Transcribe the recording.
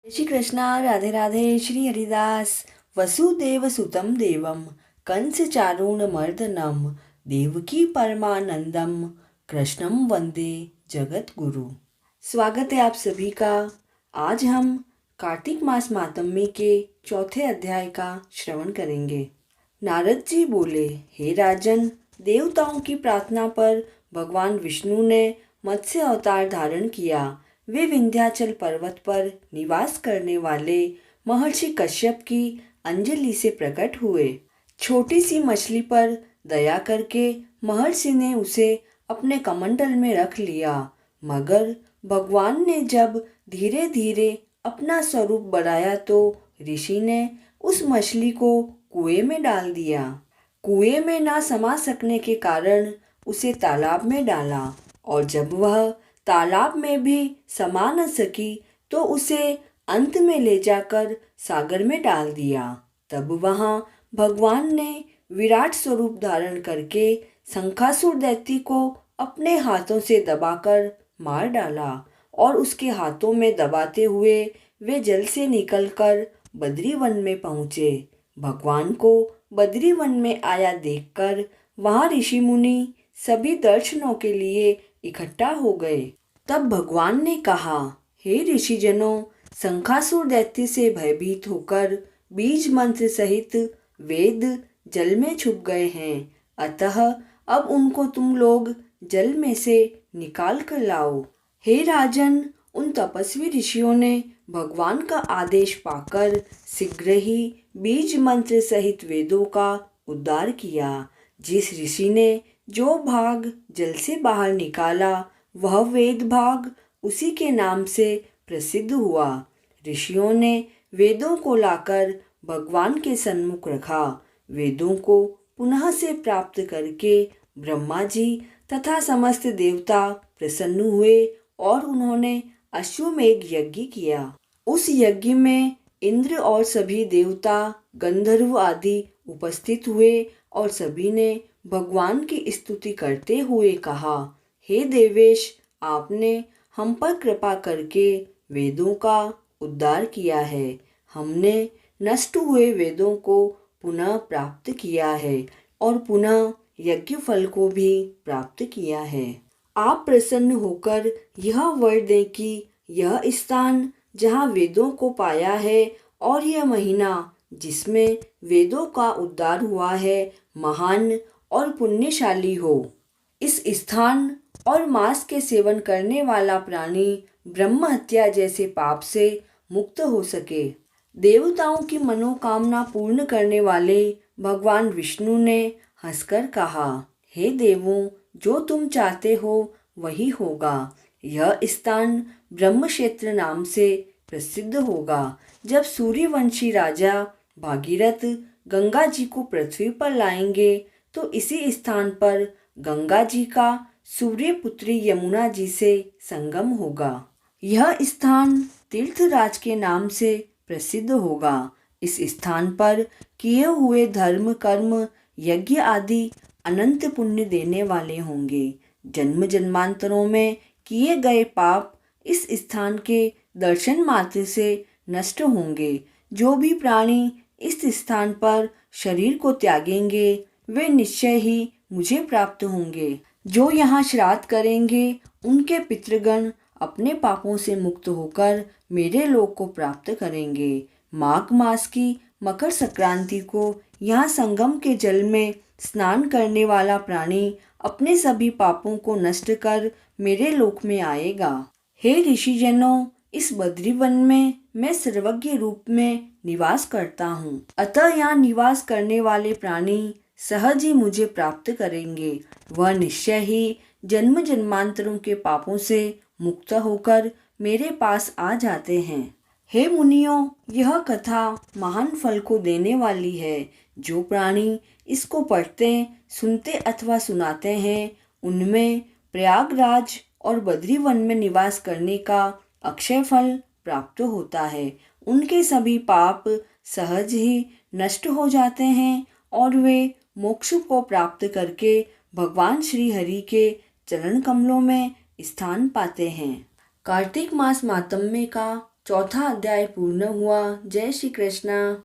श्री कृष्णा राधे राधे। श्री हरिदास। वसुदेव सुतम देवम कंस चारूण मर्दनम देवकी परमानंदम कृष्णम वंदे जगत गुरु। स्वागत है आप सभी का। आज हम कार्तिक मास मातम्य के चौथे अध्याय का श्रवण करेंगे। नारद जी बोले, हे राजन, देवताओं की प्रार्थना पर भगवान विष्णु ने मत्स्य अवतार धारण किया। वे विंध्याचल पर्वत पर निवास करने वाले महर्षि कश्यप की अंजलि से प्रकट हुए। छोटी सी मछली पर दया करके महर्षि ने उसे अपने कमंडल में रख लिया, मगर भगवान ने जब धीरे धीरे अपना स्वरूप बढ़ाया तो ऋषि ने उस मछली को कुएं में डाल दिया। कुएं में ना समा सकने के कारण उसे तालाब में डाला, और जब वह तालाब में भी समा न सकी तो उसे अंत में ले जाकर सागर में डाल दिया। तब वहाँ भगवान ने विराट स्वरूप धारण करके शंखासुर दैत्य को अपने हाथों से दबाकर मार डाला, और उसके हाथों में दबाते हुए वे जल से निकलकर बद्री वन में पहुँचे। भगवान को बद्री वन में आया देखकर वहाँ ऋषि मुनि सभी दर्शनों के लिए इकट्ठा हो गए। तब भगवान ने कहा, हे ऋषिजनों, शंखासुर दैत्य से भयभीत होकर बीज मंत्र सहित वेद जल में छुप गए हैं, अतः अब उनको तुम लोग जल में से निकाल कर लाओ। हे राजन, उन तपस्वी ऋषियों ने भगवान का आदेश पाकर शीघ्र ही बीज मंत्र सहित वेदों का उद्धार किया। जिस ऋषि ने जो भाग जल से बाहर निकाला वह वेद भाग उसी के नाम से प्रसिद्ध हुआ। ऋषियों ने वेदों को लाकर भगवान के सन्मुख रखा। वेदों को पुनः से प्राप्त करके ब्रह्मा जी तथा समस्त देवता प्रसन्न हुए और उन्होंने अश्वमेध यज्ञ किया। उस यज्ञ में इंद्र और सभी देवता, गंधर्व आदि उपस्थित हुए और सभी ने भगवान की स्तुति करते हुए कहा, हे देवेश, आपने हम पर कृपा करके वेदों का उद्धार किया है। हमने नष्ट हुए वेदों को पुनः प्राप्त किया है और पुनः यज्ञ फल को भी प्राप्त किया है। आप प्रसन्न होकर यह वर दें कि यह स्थान जहाँ वेदों को पाया है और यह महीना जिसमें वेदों का उद्धार हुआ है महान और पुण्यशाली हो। इस स्थान और मांस के सेवन करने वाला प्राणी ब्रह्म हत्या जैसे पाप से मुक्त हो सके। देवताओं की मनोकामना पूर्ण करने वाले भगवान विष्णु ने हंसकर कहा, हे देवों, जो तुम चाहते हो वही होगा। यह स्थान ब्रह्म क्षेत्र नाम से प्रसिद्ध होगा। जब सूर्यवंशी राजा भागीरथ गंगा जी को पृथ्वी पर लाएंगे तो इसी स्थान पर गंगा जी का सूर्यपुत्री यमुना जी से संगम होगा। यह स्थान तीर्थराज के नाम से प्रसिद्ध होगा। इस स्थान पर किए हुए धर्म, कर्म, यज्ञ आदि अनंत पुण्य देने वाले होंगे। जन्म जन्मांतरों में किए गए पाप इस स्थान के दर्शन मात्र से नष्ट होंगे। जो भी प्राणी इस स्थान पर शरीर को त्यागेंगे वे निश्चय ही मुझे प्राप्त होंगे। जो यहाँ श्राद्ध करेंगे उनके पितृगण अपने पापों से मुक्त होकर मेरे लोक को प्राप्त करेंगे। माघ मास की मकर संक्रांति को यहाँ संगम के जल में स्नान करने वाला प्राणी अपने सभी पापों को नष्ट कर मेरे लोक में आएगा। हे ऋषिजनों, इस बद्री वन में मैं सर्वज्ञ रूप में निवास करता हूँ, अतः यहाँ निवास करने वाले प्राणी सहज ही मुझे प्राप्त करेंगे। वह निश्चय ही जन्म जन्मांतरों के पापों से मुक्त होकर मेरे पास आ जाते हैं। हे मुनियों, यह कथा महान फल को देने वाली है। जो प्राणी इसको पढ़ते, सुनते अथवा सुनाते हैं उनमें प्रयागराज और बद्री वन में निवास करने का अक्षय फल प्राप्त होता है। उनके सभी पाप सहज ही नष्ट हो जाते हैं और वे मोक्ष को प्राप्त करके भगवान श्री हरि के चरण कमलों में स्थान पाते हैं। कार्तिक मास मातम्य का चौथा अध्याय पूर्ण हुआ। जय श्री कृष्णा।